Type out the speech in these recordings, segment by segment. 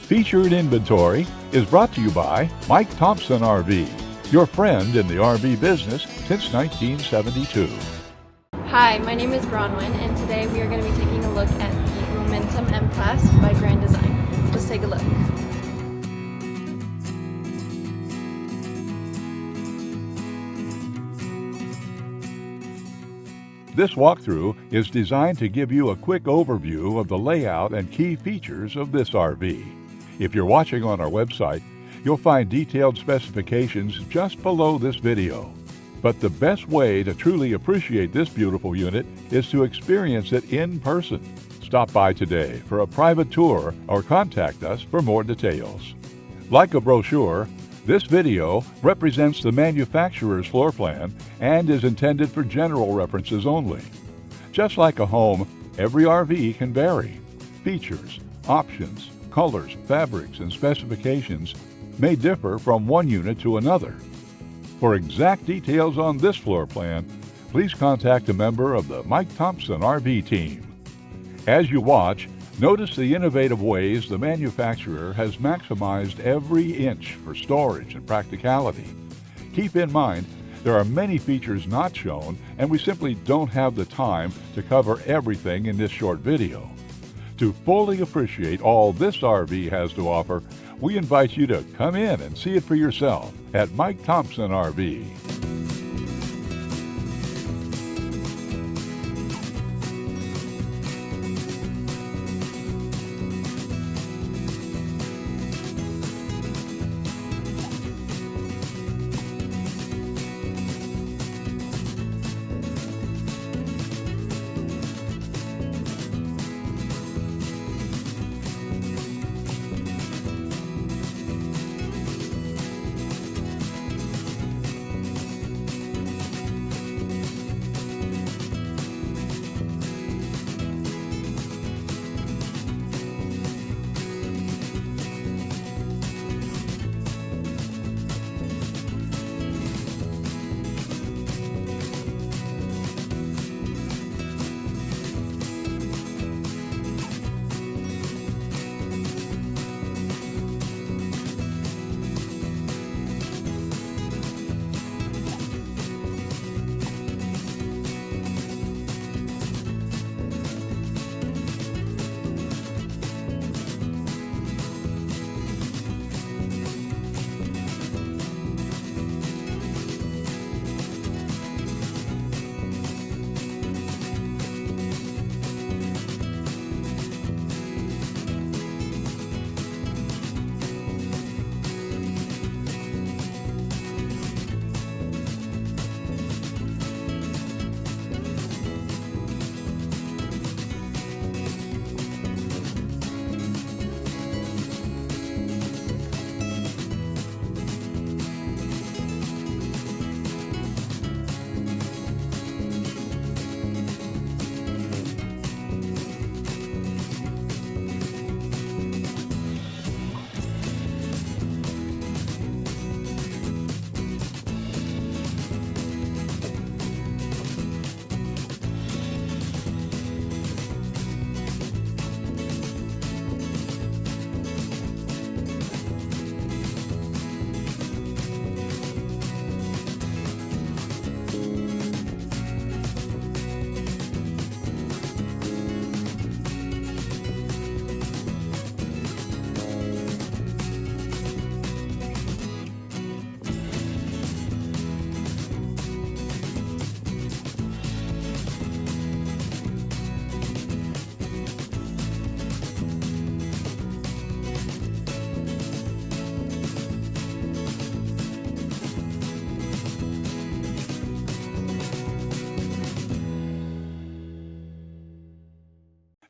Featured Inventory is brought to you by Mike Thompson RV, your friend in the RV business since 1972. Hi, my name is Bronwyn, and today we are going to be taking a look at the Momentum M-Class by Grand Design. Let's take a look. This walkthrough is designed to give you a quick overview of the layout and key features of this RV. If you're watching on our website, you'll find detailed specifications just below this video. But the best way to truly appreciate this beautiful unit is to experience it in person. Stop by today for a private tour or contact us for more details. Like a brochure, this video represents the manufacturer's floor plan and is intended for general references only. Just like a home, every RV can vary. Features, options, colors, fabrics, and specifications may differ from one unit to another. For exact details on this floor plan, please contact a member of the Mike Thompson RV team. As you watch, notice the innovative ways the manufacturer has maximized every inch for storage and practicality. Keep in mind, there are many features not shown, and we simply don't have the time to cover everything in this short video. To fully appreciate all this RV has to offer, we invite you to come in and see it for yourself at Mike Thompson RV.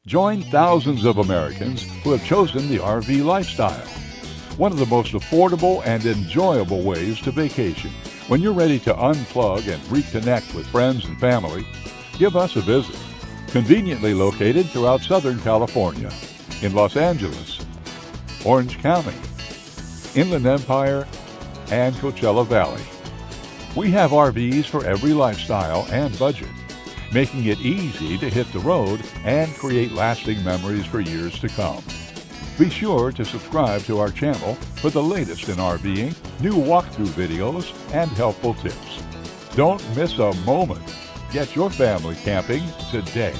Join thousands of Americans who have chosen the RV lifestyle. One of the most affordable and enjoyable ways to vacation. When you're ready to unplug and reconnect with friends and family, give us a visit. Conveniently located throughout Southern California, in Los Angeles, Orange County, Inland Empire, and Coachella Valley. We have RVs for every lifestyle and budget, making it easy to hit the road and create lasting memories for years to come. Be sure to subscribe to our channel for the latest in RVing, new walkthrough videos, and helpful tips. Don't miss a moment. Get your family camping today.